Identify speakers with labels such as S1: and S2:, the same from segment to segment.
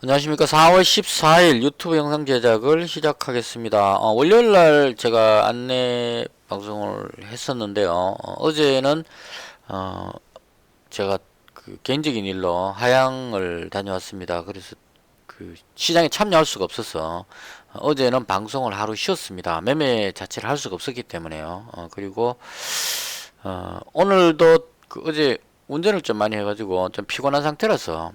S1: 안녕하십니까. 4월 14일 유튜브 영상 제작을 시작하겠습니다. 월요일날 제가 안내 방송을 했었는데요. 어제는 제가 그 개인적인 일로 하양을 다녀왔습니다. 그래서 그 시장에 참여할 수가 없어서 어제는 방송을 하루 쉬었습니다. 매매 자체를 할 수가 없었기 때문에요. 그리고 오늘도 그 어제 운전을 좀 많이 해가지고 좀 피곤한 상태라서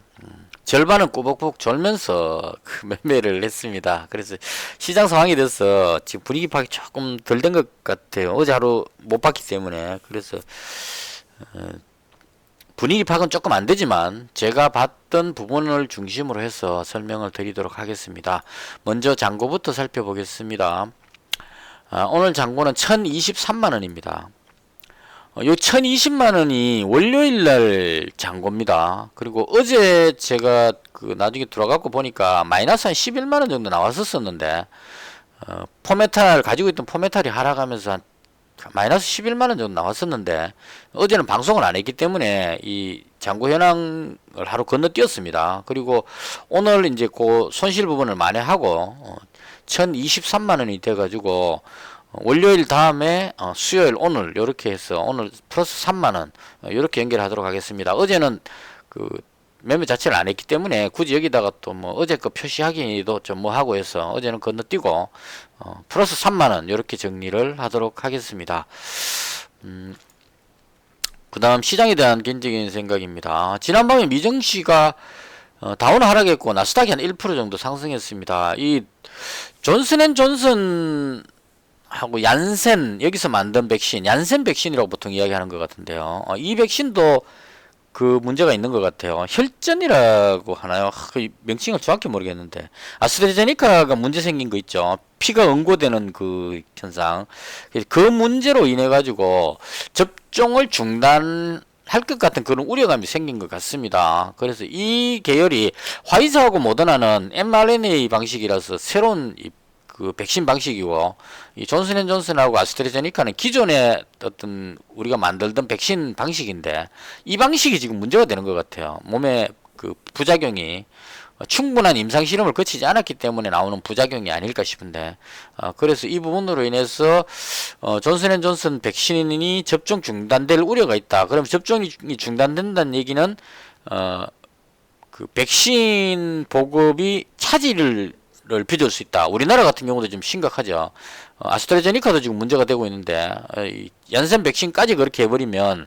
S1: 절반은 꾸벅꾸벅 졸면서 그 매매를 했습니다. 그래서 시장 상황이 돼서 지금 분위기 파악이 조금 덜 된 것 같아요. 어제 하루 못 봤기 때문에. 그래서 분위기 파악은 조금 안 되지만 제가 봤던 부분을 중심으로 해서 설명을 드리도록 하겠습니다. 먼저 잔고부터 살펴보겠습니다. 오늘 잔고는 1023만원입니다. 요 1020만원이 월요일날 잔고입니다. 그리고 어제 제가 그 나중에 들어가고 보니까 마이너스 한 11만원 정도 나왔었는데 포메탈 가지고 있던 포메탈이 하락하면서 한 마이너스 11만원 정도 나왔었는데 어제는 방송을 안 했기 때문에 이 잔고 현황을 하루 건너뛰었습니다. 그리고 오늘 이제 그 손실 부분을 만회하고 1023만원이 돼가지고 월요일 다음에 수요일 오늘 요렇게 해서 오늘 플러스 3만원 요렇게 연결하도록 하겠습니다. 어제는 그 매매 자체를 안 했기 때문에 굳이 여기다가 또 뭐 어제 거 표시하기도 좀 뭐 하고 해서 어제는 건너뛰고 플러스 3만원 요렇게 정리를 하도록 하겠습니다. 그 다음 시장에 대한 개인적인 생각입니다. 지난밤에 미정시가 다우는 하락했고 나스닥이 한 1% 정도 상승했습니다. 이 존슨앤존슨 하고 얀센 여기서 만든 백신 얀센 백신이라고 보통 이야기하는 것 같은데요. 이 백신도 그 문제가 있는 것 같아요. 혈전이라고 하나요? 그 명칭을 정확히 모르겠는데 아스트라제네카가 문제 생긴 거 있죠. 피가 응고되는 그 현상. 그 문제로 인해 가지고 접종을 중단할 것 같은 그런 우려감이 생긴 것 같습니다. 그래서 이 계열이 화이자하고 모더나는 mRNA 방식이라서 새로운 그 백신 방식이고 이 존슨앤존슨하고 아스트라제네카는 기존의 어떤 우리가 만들던 백신 방식인데 이 방식이 지금 문제가 되는 것 같아요. 몸에 그 부작용이 충분한 임상 실험을 거치지 않았기 때문에 나오는 부작용이 아닐까 싶은데 그래서 이 부분으로 인해서 존슨앤존슨 백신이 접종 중단될 우려가 있다. 그럼 접종이 중단된다는 얘기는 그 백신 보급이 차질을 빚을 수 있다. 우리나라 같은 경우도 좀 심각하죠. 아스트라제네카도 지금 문제가 되고 있는데 얀센 백신까지 그렇게 해버리면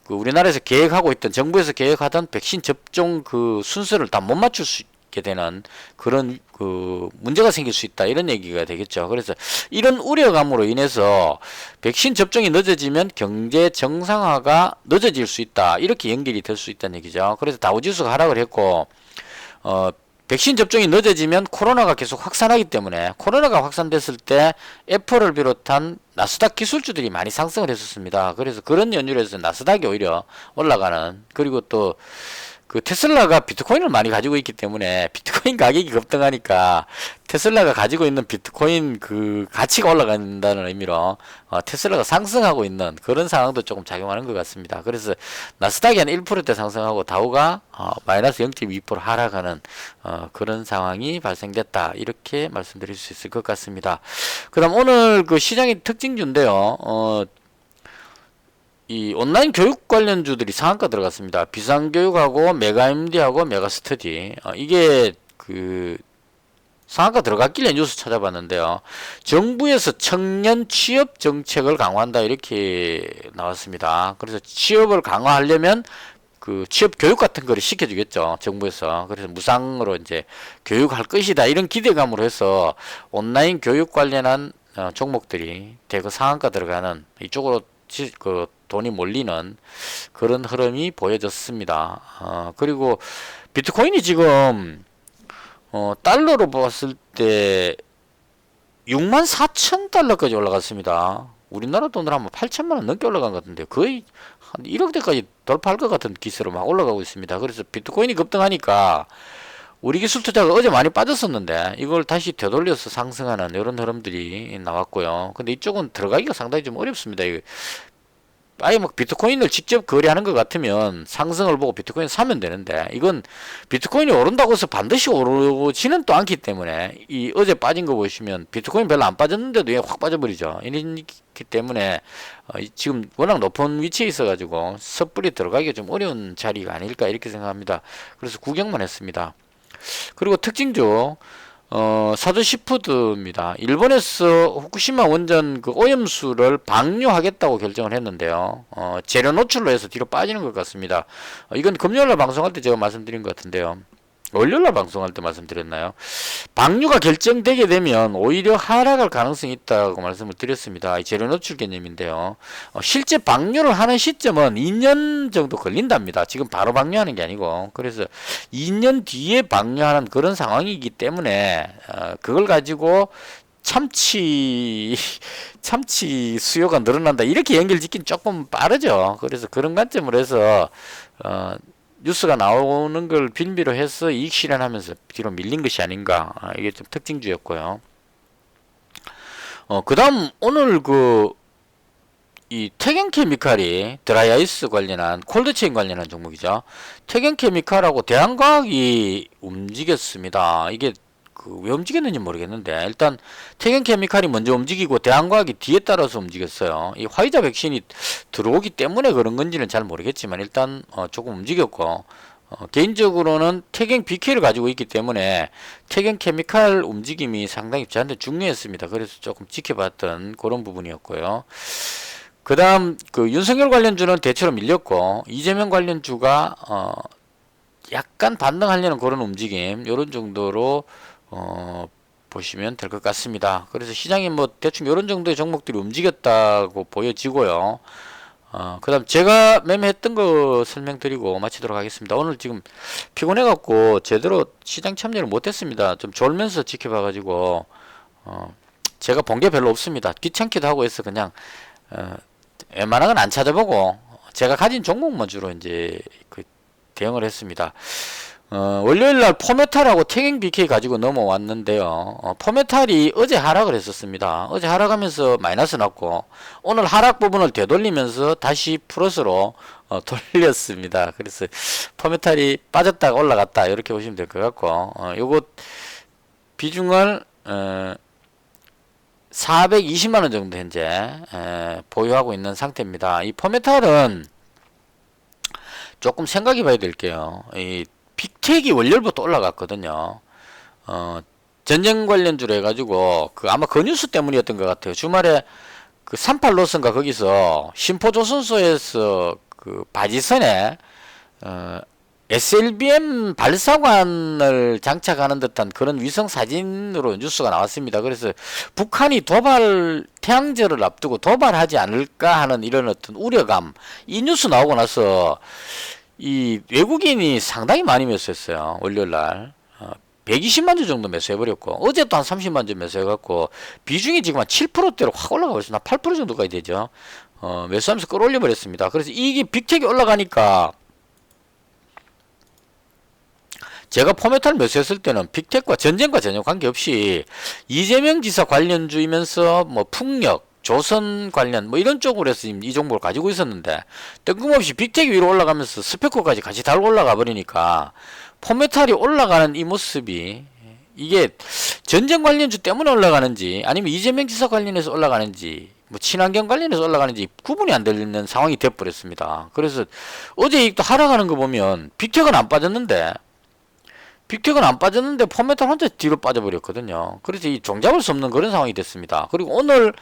S1: 그 우리나라에서 계획하고 있던 정부에서 계획하던 백신 접종 그 순서를 다 못 맞출 수 있게 되는 그런 그 문제가 생길 수 있다. 이런 얘기가 되겠죠. 그래서 이런 우려감으로 인해서 백신 접종이 늦어지면 경제 정상화가 늦어질 수 있다. 이렇게 연결이 될 수 있다는 얘기죠. 그래서 다우지수가 하락을 했고 백신 접종이 늦어지면 코로나가 계속 확산하기 때문에 코로나가 확산됐을 때 애플을 비롯한 나스닥 기술주들이 많이 상승을 했었습니다. 그래서 그런 연유로 해서 나스닥이 오히려 올라가는, 그리고 또 그 테슬라가 비트코인을 많이 가지고 있기 때문에 비트코인 가격이 급등하니까 테슬라가 가지고 있는 비트코인 그 가치가 올라간다는 의미로 테슬라가 상승하고 있는 그런 상황도 조금 작용하는 것 같습니다. 그래서 나스닥이 한 1%대 상승하고 다우가 마이너스 0.2% 하락하는 그런 상황이 발생됐다. 이렇게 말씀드릴 수 있을 것 같습니다. 그 다음 오늘 그 시장의 특징주인데요. 이 온라인 교육 관련주들이 상한가 들어갔습니다. 비상교육하고 메가MD하고 메가스터디 이게 그 상한가 들어갔길래 뉴스 찾아봤는데요. 정부에서 청년 취업 정책을 강화한다 이렇게 나왔습니다. 그래서 취업을 강화하려면 그 취업 교육 같은 거를 시켜주겠죠, 정부에서. 그래서 무상으로 이제 교육할 것이다 이런 기대감으로 해서 온라인 교육 관련한 종목들이 대거 상한가 들어가는 이쪽으로 그 돈이 몰리는 그런 흐름이 보여졌습니다. 그리고 비트코인이 지금 달러로 봤을 때 64,000달러까지 올라갔습니다. 우리나라 돈으로 하면 8천만원 넘게 올라간 것 같은데 거의 한 1억대까지 돌파할 것 같은 기세로 막 올라가고 있습니다. 그래서 비트코인이 급등하니까 우리 기술 투자가 어제 많이 빠졌었는데 이걸 다시 되돌려서 상승하는 이런 흐름들이 나왔고요. 근데 이쪽은 들어가기가 상당히 좀 어렵습니다. 아예 막 비트코인을 직접 거래하는 것 같으면 상승을 보고 비트코인 사면 되는데, 이건 비트코인이 오른다고 해서 반드시 오르지는 또 않기 때문에, 이 어제 빠진 거 보시면 비트코인 별로 안 빠졌는데도 얘 확 빠져버리죠. 이렇기 때문에 지금 워낙 높은 위치에 있어가지고 섣불리 들어가기가 좀 어려운 자리가 아닐까 이렇게 생각합니다. 그래서 구경만 했습니다. 그리고 특징주 사조 시푸드입니다. 일본에서 후쿠시마 원전 그 오염수를 방류하겠다고 결정을 했는데요. 재료 노출로 해서 뒤로 빠지는 것 같습니다. 이건 금요일날 방송할 때 제가 말씀드린 것 같은데요. 월요일날 방송할 때 말씀드렸나요? 방류가 결정되게 되면 오히려 하락할 가능성이 있다고 말씀을 드렸습니다. 이 재료 노출 개념인데요. 실제 방류를 하는 시점은 2년 정도 걸린답니다. 지금 바로 방류하는 게 아니고. 그래서 2년 뒤에 방류하는 그런 상황이기 때문에 그걸 가지고 참치 수요가 늘어난다 이렇게 연결짓기는 조금 빠르죠. 그래서 그런 관점으로 해서 뉴스가 나오는 걸 빌미로 해서 이익 실현하면서 뒤로 밀린 것이 아닌가. 이게 좀 특징주였고요. 그 다음 오늘 이 태경케미칼이 드라이아이스 관련한 콜드체인 관련한 종목이죠. 태경케미칼하고 대한과학이 움직였습니다. 이게 왜 움직였는지 모르겠는데, 일단 태경케미칼이 먼저 움직이고 대한과학이 뒤에 따라서 움직였어요. 이 화이자 백신이 들어오기 때문에 그런 건지는 잘 모르겠지만 일단 조금 움직였고, 개인적으로는 태경 BK를 가지고 있기 때문에 태경케미칼 움직임이 상당히 저한테 중요했습니다. 그래서 조금 지켜봤던 그런 부분이었고요. 그 다음 윤석열 관련주는 대체로 밀렸고, 이재명 관련주가 약간 반등하려는 그런 움직임, 요런 정도로 보시면 될 것 같습니다. 그래서 시장이 뭐 대충 이런 정도의 종목들이 움직였다고 보여지고요. 그 다음 제가 매매했던 거 설명드리고 마치도록 하겠습니다. 오늘 지금 피곤해갖고 제대로 시장 참여를 못했습니다. 좀 졸면서 지켜봐가지고 제가 본 게 별로 없습니다. 귀찮기도 하고 해서 그냥 웬만한 건 안 찾아보고 제가 가진 종목만 주로 이제 대응을 했습니다. 월요일날 포메탈하고 태경 BK 가지고 넘어왔는데요. 포메탈이 어제 하락을 했었습니다. 어제 하락하면서 마이너스 났고, 오늘 하락 부분을 되돌리면서 다시 플러스로 돌렸습니다. 그래서 포메탈이 빠졌다가 올라갔다 이렇게 보시면 될 것 같고, 요거 비중을 420만원 정도 현재 보유하고 있는 상태입니다. 이 포메탈은 조금 생각해 봐야 될게요. 이 빅텍이 월요일부터 올라갔거든요. 전쟁 관련주로 해가지고 아마 그 뉴스 때문이었던 것 같아요. 주말에 38로선가 거기서 신포조선소에서 바지선에 SLBM 발사관을 장착하는 듯한 그런 위성 사진으로 뉴스가 나왔습니다. 그래서 북한이 태양절을 앞두고 도발하지 않을까 하는 이런 어떤 우려감, 이 뉴스 나오고 나서 이 외국인이 상당히 많이 매수했어요. 월요일날 120만 주 정도 매수해버렸고, 어제 또 한 30만 주 매수해갖고 비중이 지금 한 7%대로 확 올라가고 있습니다. 8% 정도까지 되죠. 매수하면서 끌어올려버렸습니다. 그래서 이게 빅텍이 올라가니까 제가 포메탈 매수했을 때는 빅텍과 전쟁과 전혀 관계없이 이재명 지사 관련주이면서 뭐 풍력, 조선 관련 뭐 이런 쪽으로 해서 이 종목을 가지고 있었는데, 뜬금없이 빅텍이 위로 올라가면서 스페코까지 같이 달고 올라가 버리니까 포메탈이 올라가는 이 모습이, 이게 전쟁 관련주 때문에 올라가는지 아니면 이재명 지사 관련해서 올라가는지 뭐 친환경 관련해서 올라가는지 구분이 안 되는 상황이 되어버렸습니다. 그래서 어제 이익도 하락하는 거 보면 빅텍은 안 빠졌는데 포메탈 혼자 뒤로 빠져버렸거든요. 그래서 이 종잡을 수 없는 그런 상황이 됐습니다. 그리고 오늘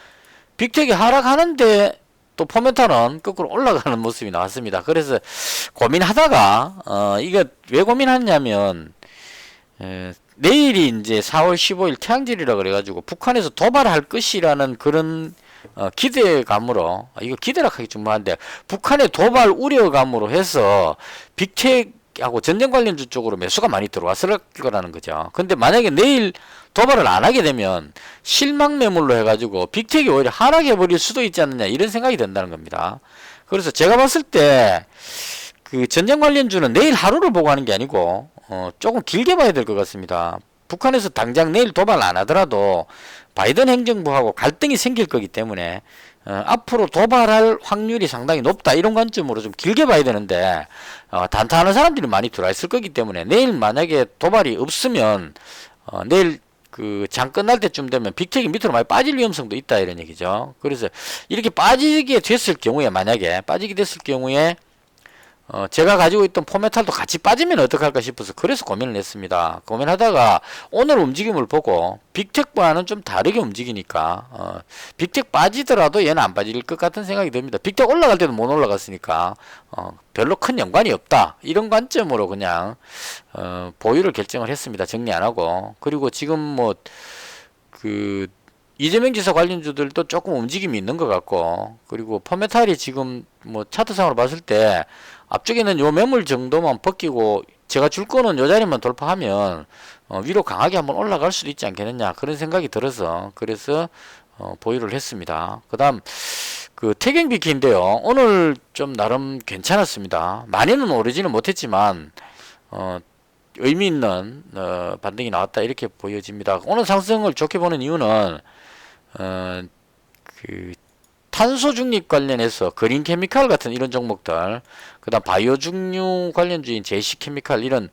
S1: 빅텍이 하락하는데 또 포메탈은 거꾸로 올라가는 모습이 나왔습니다. 그래서 고민하다가 이거 왜 고민하냐면 내일이 이제 4월 15일 태양절이라 그래가지고 북한에서 도발할 것이라는 그런 기대감으로, 이거 기대라 하기 좀 뭐한데 북한의 도발 우려감으로 해서 빅텍하고 전쟁 관련주 쪽으로 매수가 많이 들어왔을 거라는 거죠. 근데 만약에 내일 도발을 안 하게 되면 실망 매물로 해가지고 빅텍이 오히려 하락해 버릴 수도 있지 않느냐 이런 생각이 든다는 겁니다. 그래서 제가 봤을 때 전쟁 관련주는 내일 하루를 보고 하는 게 아니고 조금 길게 봐야 될 것 같습니다. 북한에서 당장 내일 도발 안 하더라도 바이든 행정부하고 갈등이 생길 거기 때문에 앞으로 도발할 확률이 상당히 높다 이런 관점으로 좀 길게 봐야 되는데 단타하는 사람들이 많이 들어와 있을 거기 때문에 내일 만약에 도발이 없으면 내일 그 장 끝날 때쯤 되면 빅텍이 밑으로 많이 빠질 위험성도 있다 이런 얘기죠. 그래서 이렇게 빠지게 됐을 경우에 만약에 빠지게 됐을 경우에 제가 가지고 있던 포메탈도 같이 빠지면 어떡할까 싶어서 그래서 고민을 했습니다. 고민하다가 오늘 움직임을 보고 빅텍과는 좀 다르게 움직이니까 빅텍 빠지더라도 얘는 안 빠질 것 같은 생각이 듭니다. 빅텍 올라갈 때도 못 올라갔으니까 별로 큰 연관이 없다 이런 관점으로 그냥 보유를 결정을 했습니다. 정리 안 하고. 그리고 지금 뭐 그 이재명 지사 관련주들도 조금 움직임이 있는 것 같고, 그리고 포메탈이 지금 뭐 차트상으로 봤을 때 앞쪽에는 요 매물 정도만 벗기고 제가 줄 거는 요 자리만 돌파하면 위로 강하게 한번 올라갈 수도 있지 않겠느냐 그런 생각이 들어서 그래서 보유를 했습니다. 그 다음 그 태경비키인데요. 오늘 좀 나름 괜찮았습니다. 많이는 오르지는 못했지만 의미 있는 반등이 나왔다 이렇게 보여집니다. 오늘 상승을 좋게 보는 이유는 그 탄소 중립 관련해서 그린 케미칼 같은 이런 종목들, 그다음 바이오 중류 관련주인 제시 케미칼 이런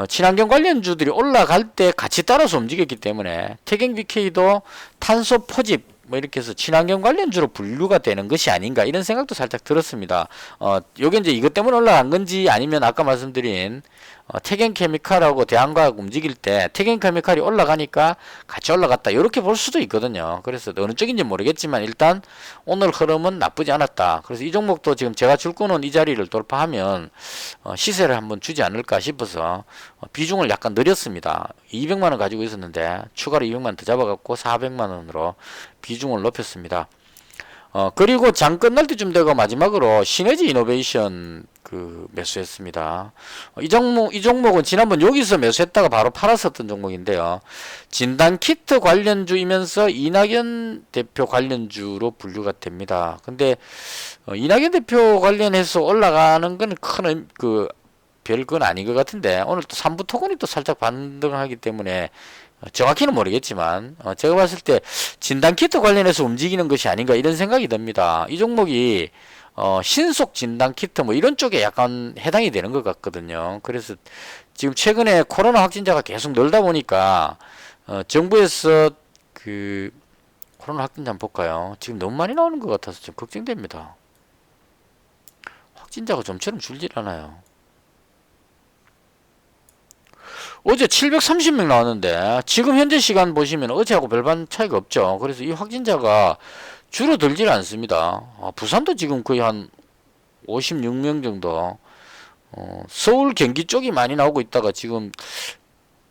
S1: 친환경 관련주들이 올라갈 때 같이 따라서 움직였기 때문에 태경 BK도 탄소 포집 뭐 이렇게 해서 친환경 관련주로 분류가 되는 것이 아닌가 이런 생각도 살짝 들었습니다. 요게 이제 이것 때문에 올라간 건지 아니면 아까 말씀드린 태경케미칼하고 대한과학 움직일 때 태경케미칼이 올라가니까 같이 올라갔다 이렇게 볼 수도 있거든요. 그래서 어느 쪽인지 모르겠지만 일단 오늘 흐름은 나쁘지 않았다. 그래서 이 종목도 지금 제가 줄 거는 이 자리를 돌파하면 시세를 한번 주지 않을까 싶어서 비중을 약간 늘렸습니다. 200만원 가지고 있었는데 추가로 200만원 더 잡아갖고 400만원으로 비중을 높였습니다. 그리고 장 끝날 때쯤 되고 마지막으로 시너지 이노베이션 그 매수했습니다. 이 종목은 지난번 여기서 매수했다가 바로 팔았었던 종목인데요. 진단키트 관련주이면서 이낙연 대표 관련주로 분류가 됩니다. 근데 이낙연 대표 관련해서 올라가는 건 큰 별건 아닌 것 같은데 오늘 또 3부 토큰이 또 살짝 반등하기 때문에 정확히는 모르겠지만 제가 봤을 때 진단키트 관련해서 움직이는 것이 아닌가 이런 생각이 듭니다. 이 종목이 신속 진단키트 뭐 이런 쪽에 약간 해당이 되는 것 같거든요. 그래서 지금 최근에 코로나 확진자가 계속 늘다 보니까 정부에서 그 코로나 확진자 한번 볼까요? 지금 너무 많이 나오는 것 같아서 좀 걱정됩니다. 확진자가 좀처럼 줄질 않아요. 어제 730명 나왔는데 지금 현재 시간 보시면 어제하고 별반 차이가 없죠. 그래서 이 확진자가 줄어들질 않습니다. 부산도 지금 거의 한 56명 정도, 서울 경기 쪽이 많이 나오고 있다가 지금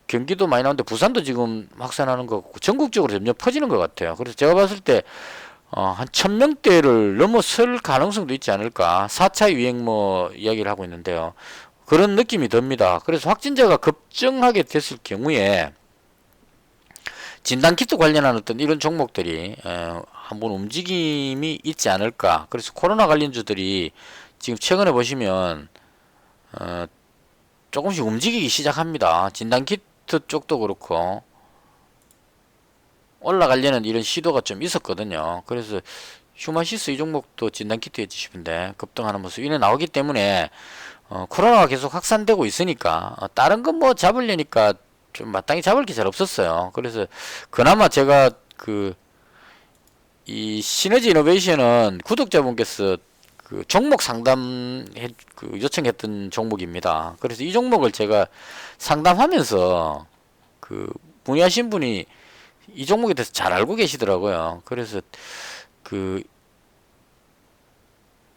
S1: 경기도 많이 나오는데 부산도 지금 확산하는 것 같고 전국적으로 점점 퍼지는 것 같아요. 그래서 제가 봤을 때 한 1000명대를 넘어설 가능성도 있지 않을까. 4차 유행 뭐 이야기를 하고 있는데요. 그런 느낌이 듭니다. 그래서 확진자가 급증하게 됐을 경우에 진단키트 관련한 어떤 이런 종목들이 한번 움직임이 있지 않을까. 그래서 코로나 관련주들이 지금 최근에 보시면 조금씩 움직이기 시작합니다. 진단키트 쪽도 그렇고 올라가려는 이런 시도가 좀 있었거든요. 그래서 휴마시스 이 종목도 진단키트에 주시는데 급등하는 모습 이래 나오기 때문에 코로나가 계속 확산되고 있으니까 다른 건 뭐 잡으려니까 좀 마땅히 잡을 게 잘 없었어요. 그래서 그나마 제가 이 시너지 이노베이션은 구독자분께서 그 종목 상담 요청했던 종목입니다. 그래서 이 종목을 제가 상담하면서 문의하신 분이 이 종목에 대해서 잘 알고 계시더라고요. 그래서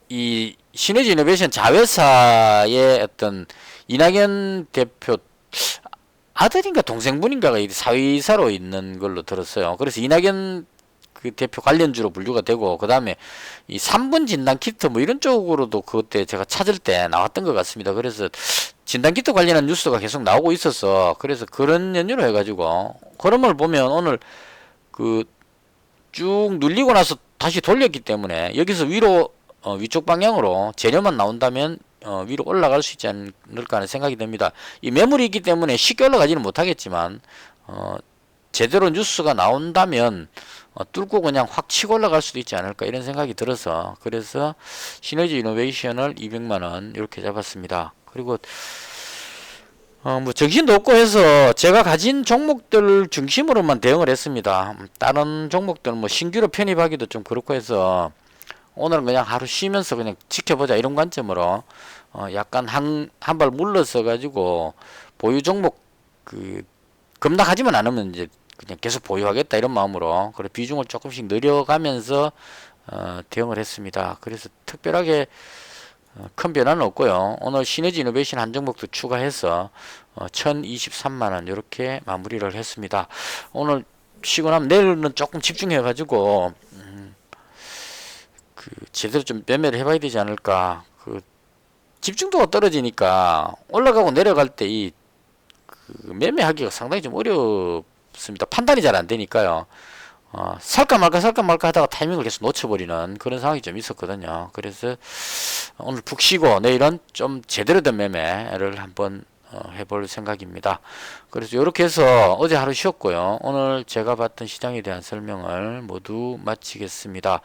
S1: 이 시너지 이노베이션 자회사의 어떤 이낙연 대표 아들인가 동생분인가가 사위사로 있는 걸로 들었어요. 그래서 이낙연 대표 관련주로 분류가 되고 그 다음에 이 3분 진단키트 뭐 이런 쪽으로도 그때 제가 찾을 때 나왔던 것 같습니다. 그래서 진단키트 관련한 뉴스가 계속 나오고 있어서 그래서 그런 연유로 해가지고 그런 보면 오늘 쭉 눌리고 나서 다시 돌렸기 때문에 여기서 위로 위쪽 방향으로 재료만 나온다면 위로 올라갈 수 있지 않을까 하는 생각이 듭니다. 이 매물이 있기 때문에 쉽게 올라가지는 못하겠지만 제대로 뉴스가 나온다면 뚫고 그냥 확 치고 올라갈 수도 있지 않을까 이런 생각이 들어서 그래서 시너지 이노베이션을 200만원 이렇게 잡았습니다. 그리고 뭐 정신도 없고 해서 제가 가진 종목들 중심으로만 대응을 했습니다. 다른 종목들은 뭐 신규로 편입하기도 좀 그렇고 해서 오늘은 그냥 하루 쉬면서 그냥 지켜보자 이런 관점으로 약간 한 발 물러서 가지고 보유 종목 급락하지만 않으면 이제 그냥 계속 보유하겠다 이런 마음으로 그래 비중을 조금씩 늘려가면서 대응을 했습니다. 그래서 특별하게 큰 변화는 없고요. 오늘 시너지 이노베이션 한 종목도 추가해서 1023만원 이렇게 마무리를 했습니다. 오늘 쉬고 나면 내일은 조금 집중해 가지고 제대로 좀 매매를 해봐야 되지 않을까. 집중도가 떨어지니까 올라가고 내려갈 때 매매하기가 상당히 좀 어렵습니다. 판단이 잘 안 되니까요. 살까 말까 하다가 타이밍을 계속 놓쳐버리는 그런 상황이 좀 있었거든요. 그래서 오늘 푹 쉬고 내일은 좀 제대로 된 매매를 한번 해볼 생각입니다. 그래서 이렇게 해서 어제 하루 쉬었고요. 오늘 제가 봤던 시장에 대한 설명을 모두 마치겠습니다.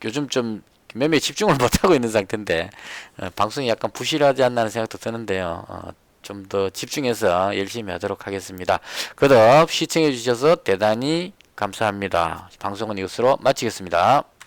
S1: 요즘 좀 매매에 집중을 못하고 있는 상태인데 방송이 약간 부실하지 않나 하는 생각도 드는데요. 좀 더 집중해서 열심히 하도록 하겠습니다. 거듭 시청해 주셔서 대단히 감사합니다. 방송은 이것으로 마치겠습니다.